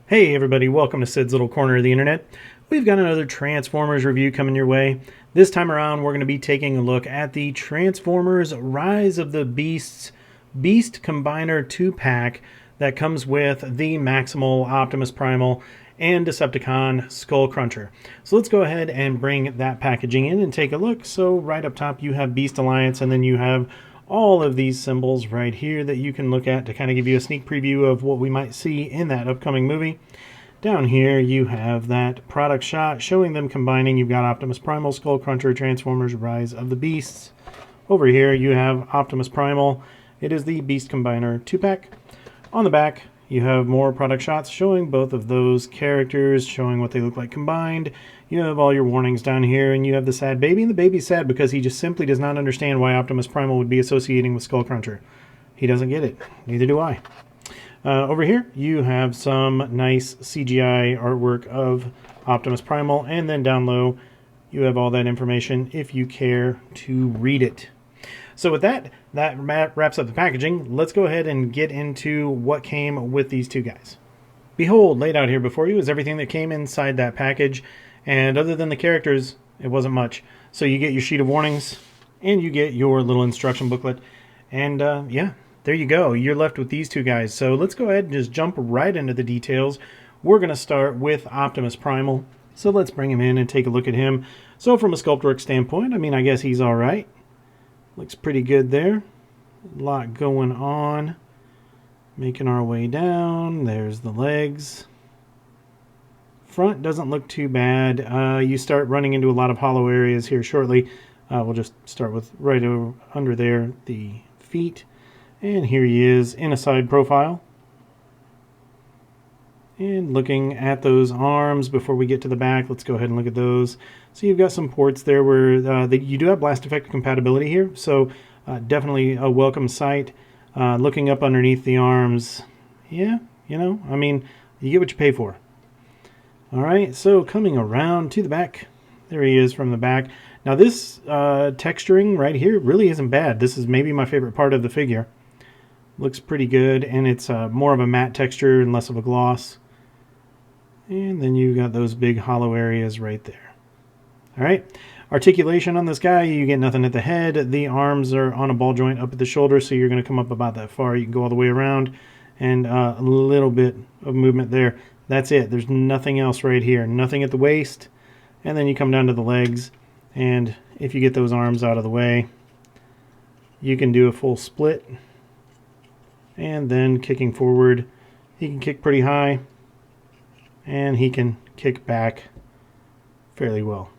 Hey everybody, welcome to Sid's Little Corner of the Internet. We've got another Transformers review coming your way. This time around we're going to be taking a look at the Transformers Rise of the Beasts Beast Combiner 2-pack that comes with the Maximal, Optimus Primal, and Decepticon Skullcruncher. So let's go ahead and bring that packaging in and take a look. So right up top you have Beast Alliance, and then you have all of these symbols right here that you can look at to kind of give you a sneak preview of what we might see in that upcoming movie. Down here you have that product shot showing them combining. You've got Optimus Primal, Skullcruncher, Transformers Rise of the Beasts. Over here you have Optimus Primal. It is the Beast Combiner 2-pack. On the back you have more product shots showing both of those characters, showing what they look like combined. You have all your warnings down here, and you have the sad baby. And the baby's sad because he just simply does not understand why Optimus Primal would be associating with Skullcruncher. He doesn't get it. Neither do I. Over here, you have some nice CGI artwork of Optimus Primal. And then down low, you have all that information if you care to read it. So with that wraps up the packaging. Let's go ahead and get into what came with these two guys. Behold, laid out here before you is everything that came inside that package. And other than the characters, it wasn't much. So you get your sheet of warnings, and you get your little instruction booklet. And yeah, there you go. You're left with these two guys. So let's go ahead and just jump right into the details. We're going to start with Optimus Primal. So let's bring him in and take a look at him. So from a sculpt work standpoint, I mean, I guess he's all right. Looks pretty good there. A lot going on. Making our way down. There's the legs. Front doesn't look too bad. You start running into a lot of hollow areas here shortly. We'll just start with right over under there, the feet. And here he is in a side profile. And looking at those arms before we get to the back, let's go ahead and look at those. So you've got some ports there where you do have blast effect compatibility here, so definitely a welcome sight. Looking up underneath the arms, yeah, you know, I mean, you get what you pay for. Alright, so coming around to the back, there he is from the back. Now this texturing right here really isn't bad. This is maybe my favorite part of the figure. Looks pretty good, and it's more of a matte texture and less of a gloss. And then you've got those big hollow areas right there. Alright, articulation on this guy, you get nothing at the head. The arms are on a ball joint up at the shoulder, so you're going to come up about that far. You can go all the way around, and a little bit of movement there. That's it. There's nothing else right here. Nothing at the waist. And then you come down to the legs, and if you get those arms out of the way, you can do a full split. And then kicking forward, he can kick pretty high, and he can kick back fairly well.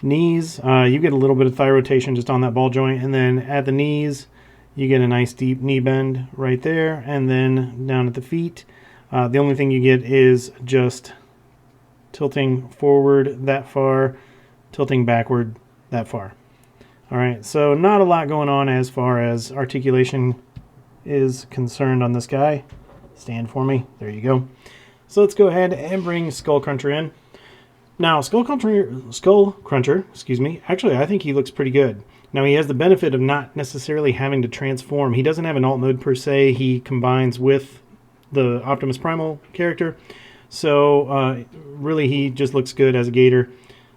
Knees, you get a little bit of thigh rotation just on that ball joint, and then at the knees, you get a nice deep knee bend right there, and then down at the feet, the only thing you get is just tilting forward that far, tilting backward that far. Alright, so not a lot going on as far as articulation is concerned on this guy. Stand for me. There you go. So let's go ahead and bring Skullcruncher in. Now, Skullcruncher, excuse me, actually I think he looks pretty good. Now he has the benefit of not necessarily having to transform. He doesn't have an alt mode per se. He combines with the Optimus Primal character. So really he just looks good as a gator.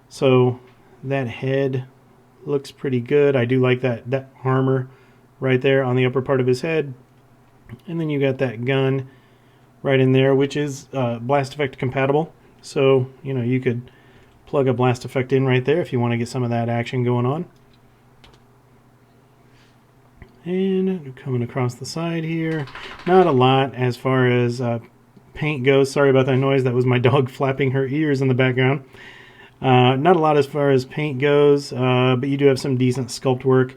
So that head looks pretty good. I do like that armor right there on the upper part of his head. And then you got that gun right in there, which is blast effect compatible. So, you know, you could plug a blast effect in right there if you want to get some of that action going on. And coming across the side here, not a lot as far as paint goes. Sorry about that noise. That was my dog flapping her ears in the background. Not a lot as far as paint goes, but you do have some decent sculpt work.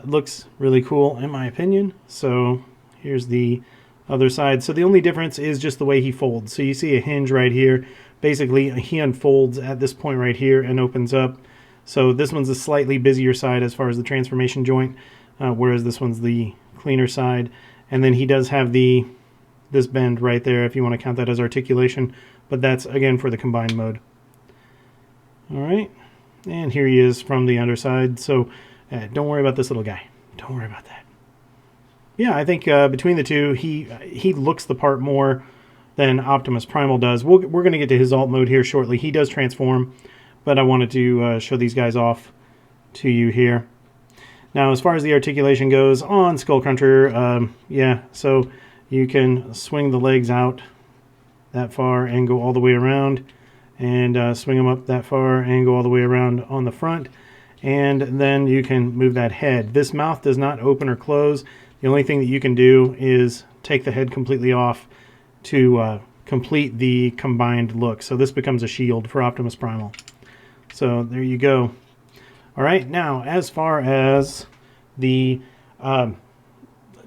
Looks really cool in my opinion. So here's the other side. So the only difference is just the way he folds. So you see a hinge right here. Basically, he unfolds at this point right here and opens up. So this one's a slightly busier side as far as the transformation joint, whereas this one's the cleaner side. And then he does have this bend right there if you want to count that as articulation, but that's again for the combined mode. Alright, and here he is from the underside. So don't worry about this little guy. Don't worry about that. Yeah, I think between the two, he looks the part more than Optimus Primal does. We're going to get to his alt mode here shortly. He does transform, but I wanted to show these guys off to you here. Now, as far as the articulation goes on Skullcruncher, yeah, so you can swing the legs out that far and go all the way around, and swing them up that far and go all the way around on the front, and then you can move that head. This mouth does not open or close. The only thing that you can do is take the head completely off to complete the combined look. So this becomes a shield for Optimus Primal. So there you go. All right, now as far as the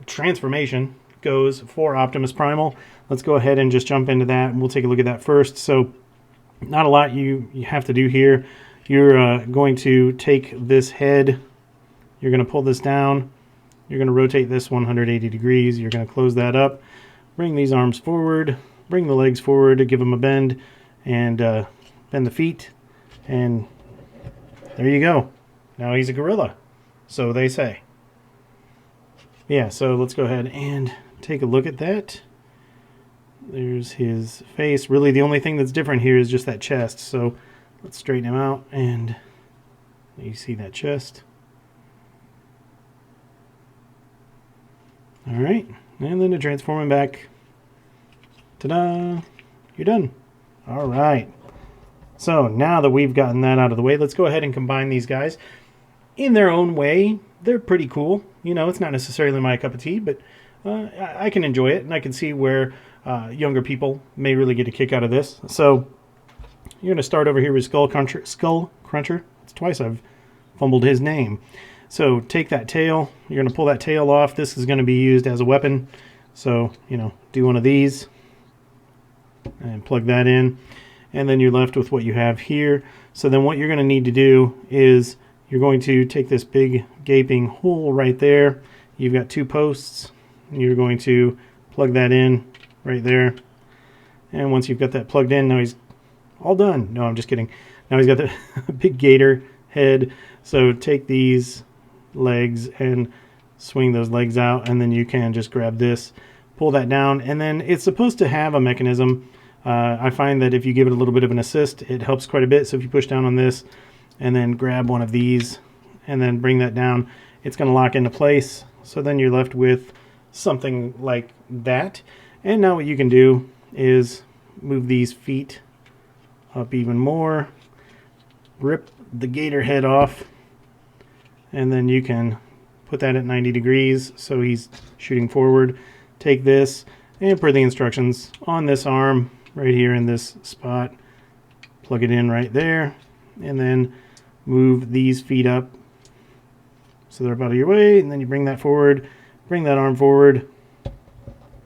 transformation goes for Optimus Primal, let's go ahead and just jump into that, and we'll take a look at that first. So not a lot you have to do here. You're going to take this head, you're going to pull this down, you're going to rotate this 180 degrees, you're going to close that up, bring these arms forward, bring the legs forward to give them a bend, and bend the feet, and there you go. Now he's a gorilla, so they say. Yeah, so let's go ahead and take a look at that. There's his face. Really, the only thing that's different here is just that chest. So let's straighten him out, and you see that chest. All right, and then to transform him back. Ta-da! You're done. All right. So now that we've gotten that out of the way, let's go ahead and combine these guys. In their own way, they're pretty cool. You know, it's not necessarily my cup of tea, but I can enjoy it, and I can see where younger people may really get a kick out of this. So you're going to start over here with Skullcruncher. It's twice I've fumbled his name. So take that tail. You're going to pull that tail off. This is going to be used as a weapon. So, you know, do one of these and plug that in. And then you're left with what you have here. So then what you're going to need to do is you're going to take this big gaping hole right there. You've got two posts. You're going to plug that in right there. And once you've got that plugged in, now he's all done. No, I'm just kidding. Now he's got the big gator head. So take these legs and swing those legs out, and then you can just grab this, pull that down, and then it's supposed to have a mechanism. I find that if you give it a little bit of an assist, it helps quite a bit. So if you push down on this and then grab one of these and then bring that down, it's going to lock into place. So then you're left with something like that. And now what you can do is move these feet up even more, rip the gator head off, and then you can put that at 90 degrees so he's shooting forward. Take this and per the instructions on this arm right here in this spot, plug it in right there, and then move these feet up so they're out of your way, and then you bring that forward, bring that arm forward,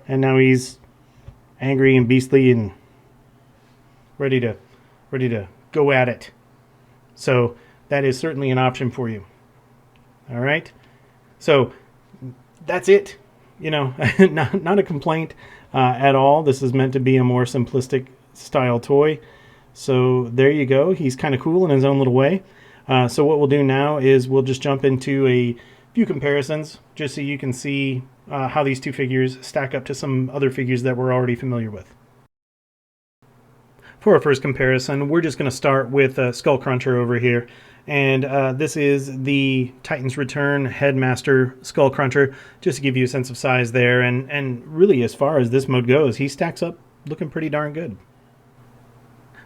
and now he's angry and beastly and ready to go at it. So that is certainly an option for you. All right, so that's it. You know, not a complaint at all. This is meant to be a more simplistic style toy. So there you go. He's kind of cool in his own little way. So what we'll do now is we'll just jump into a few comparisons just so you can see how these two figures stack up to some other figures that we're already familiar with. For our first comparison, we're just going to start with Skullcruncher over here. And this is the Titans Return Headmaster Skullcruncher, just to give you a sense of size there. And really, as far as this mode goes, he stacks up looking pretty darn good.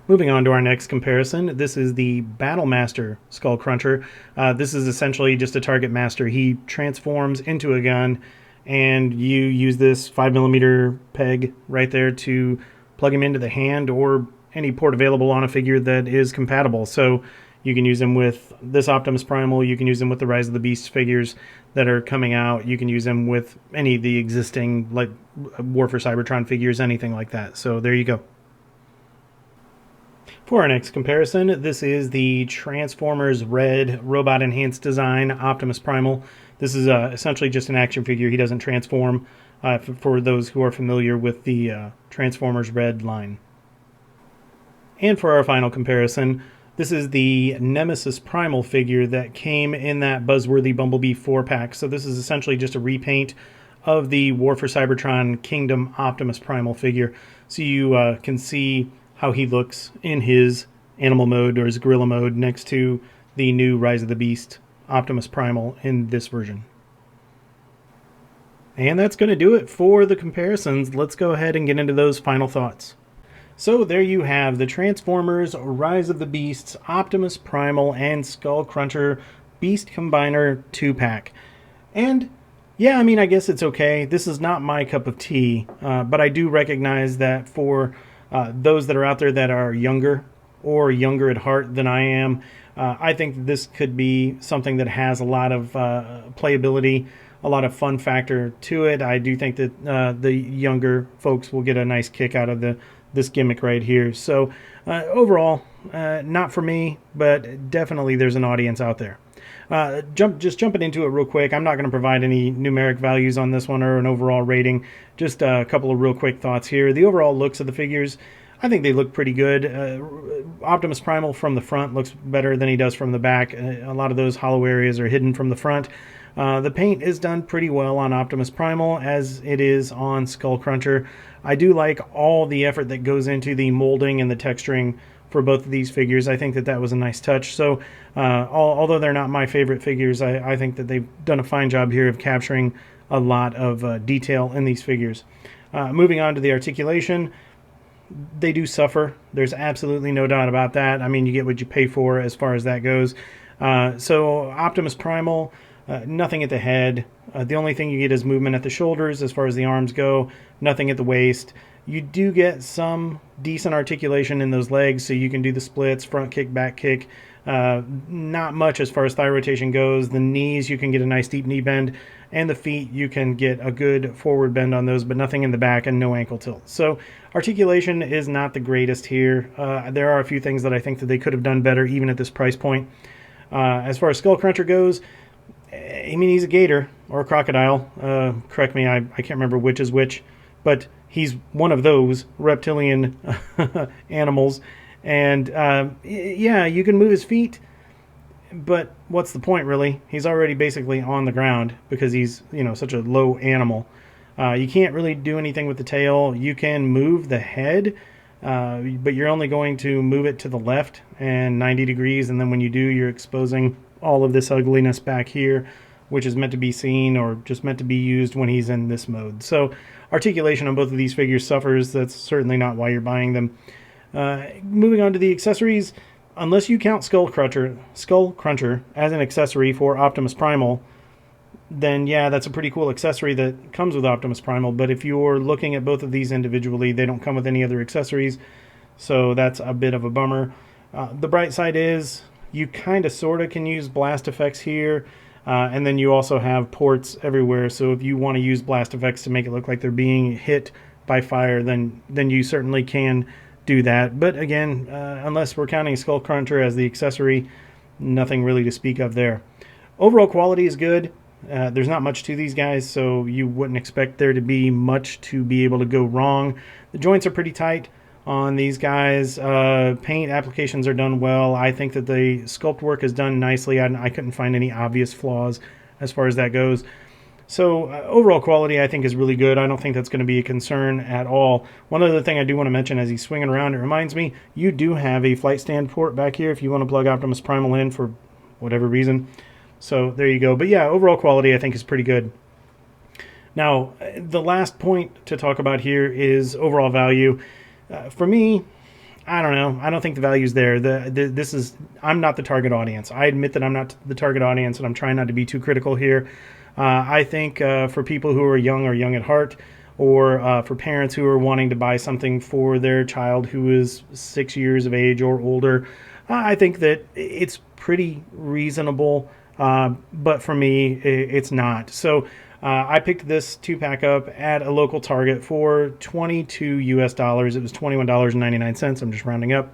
Moving on to our next comparison, this is the Battlemaster Skullcruncher. This is essentially just a target master. He transforms into a gun, and you use this 5mm peg right there to plug him into the hand or any port available on a figure that is compatible. So you can use him with this Optimus Primal, you can use him with the Rise of the Beast figures that are coming out, you can use him with any of the existing like War for Cybertron figures, anything like that. So there you go. For our next comparison, this is the Transformers Red Robot Enhanced Design Optimus Primal. This is essentially just an action figure. He doesn't transform, for those who are familiar with the Transformers Red line. And for our final comparison, this is the Nemesis Primal figure that came in that Buzzworthy Bumblebee 4-pack. So this is essentially just a repaint of the War for Cybertron Kingdom Optimus Primal figure. So you can see how he looks in his animal mode or his gorilla mode next to the new Rise of the Beast Optimus Primal in this version. And that's going to do it for the comparisons. Let's go ahead and get into those final thoughts. So there you have the Transformers Rise of the Beasts Optimus Primal and Skullcruncher Beast Combiner 2-pack. And yeah, I mean, I guess it's okay. This is not my cup of tea, but I do recognize that for those that are out there that are younger or younger at heart than I am, I think this could be something that has a lot of playability, a lot of fun factor to it. I do think that the younger folks will get a nice kick out of this gimmick right here. So overall, not for me, but definitely there's an audience out there. Just jumping into it real quick, I'm not going to provide any numeric values on this one or an overall rating. Just a couple of real quick thoughts here. The overall looks of the figures, I think they look pretty good. Optimus Primal from the front looks better than he does from the back. A lot of those hollow areas are hidden from the front. The paint is done pretty well on Optimus Primal as it is on Skullcruncher. I do like all the effort that goes into the molding and the texturing for both of these figures. I think that was a nice touch. So although they're not my favorite figures, I think that they've done a fine job here of capturing a lot of detail in these figures. Moving on to the articulation, they do suffer. There's absolutely no doubt about that. I mean, you get what you pay for as far as that goes. So Optimus Primal, nothing at the head. The only thing you get is movement at the shoulders as far as the arms go, nothing at the waist. You do get some decent articulation in those legs, so you can do the splits, front kick, back kick. Not much as far as thigh rotation goes. The knees, you can get a nice deep knee bend, and the feet, you can get a good forward bend on those, but nothing in the back and no ankle tilt. So articulation is not the greatest here. There are a few things that I think that they could have done better even at this price point. As far as Skullcruncher goes, I mean, he's a gator or a crocodile. Correct me, I can't remember which is which, but he's one of those reptilian animals. And yeah, you can move his feet, but what's the point, really? He's already basically on the ground because he's, such a low animal. You can't really do anything with the tail. You can move the head, but you're only going to move it to the left and 90 degrees, and then when you do, you're exposing all of this ugliness back here, which is meant to be seen or just meant to be used when he's in this mode. So articulation on both of these figures suffers. That's certainly not why you're buying them. Moving on to the accessories, unless you count Skullcruncher as an accessory for Optimus Primal, then yeah, that's a pretty cool accessory that comes with Optimus Primal. But if you're looking at both of these individually, they don't come with any other accessories, so that's a bit of a bummer. The bright side is you kind of sort of can use blast effects here, and then you also have ports everywhere, so if you want to use blast effects to make it look like they're being hit by fire, then you certainly can do that. But again, unless we're counting Skullcruncher as the accessory, nothing really to speak of there. Overall quality is good. There's not much to these guys, so you wouldn't expect there to be much to be able to go wrong. The joints are pretty tight on these guys. Paint applications are done well. I think that the sculpt work is done nicely. I couldn't find any obvious flaws as far as that goes. So overall quality, I think, is really good. I don't think that's going to be a concern at all. One other thing I do want to mention as he's swinging around, it reminds me, you do have a flight stand port back here if you want to plug Optimus Primal in for whatever reason. So there you go. But yeah, overall quality, I think, is pretty good. Now, the last point to talk about here is overall value. For me, I don't know. I don't think the value's there. I'm not the target audience. I admit that I'm not the target audience, and I'm trying not to be too critical here. I think for people who are young or young at heart, or for parents who are wanting to buy something for their child who is 6 years of age or older, I think that it's pretty reasonable, but for me, it's not. So I picked this 2-pack up at a local Target for $22 US. It was $21.99. I'm just rounding up.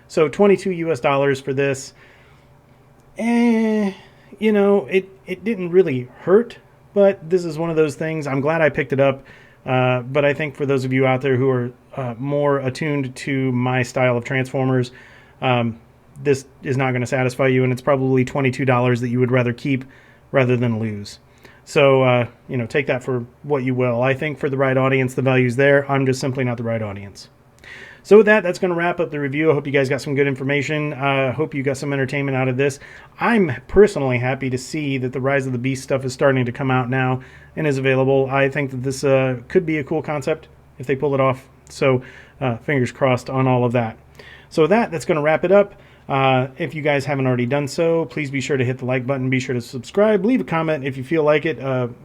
So $22 US for this. It didn't really hurt, but this is one of those things. I'm glad I picked it up, but I think for those of you out there who are more attuned to my style of Transformers, this is not going to satisfy you, and it's probably $22 that you would rather keep rather than lose. So, you know, take that for what you will. I think for the right audience, the value's there. I'm just simply not the right audience. So with that, that's going to wrap up the review. I hope you guys got some good information. I hope you got some entertainment out of this. I'm personally happy to see that the Rise of the Beast stuff is starting to come out now and is available. I think that this could be a cool concept if they pull it off. So fingers crossed on all of that. So with that, that's going to wrap it up. If you guys haven't already done so, please be sure to hit the like button. Be sure to subscribe. Leave a comment if you feel like it.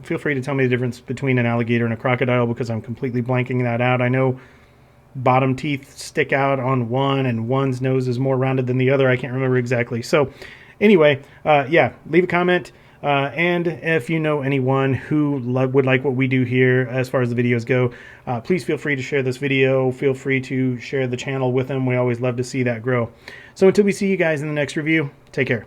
Feel free to tell me the difference between an alligator and a crocodile, because I'm completely blanking that out. I know bottom teeth stick out on one and one's nose is more rounded than the other. I can't remember exactly. So anyway, yeah, leave a comment. And if you know anyone who would like what we do here as far as the videos go, please feel free to share this video. Feel free to share the channel with them. We always love to see that grow. So until we see you guys in the next review, take care.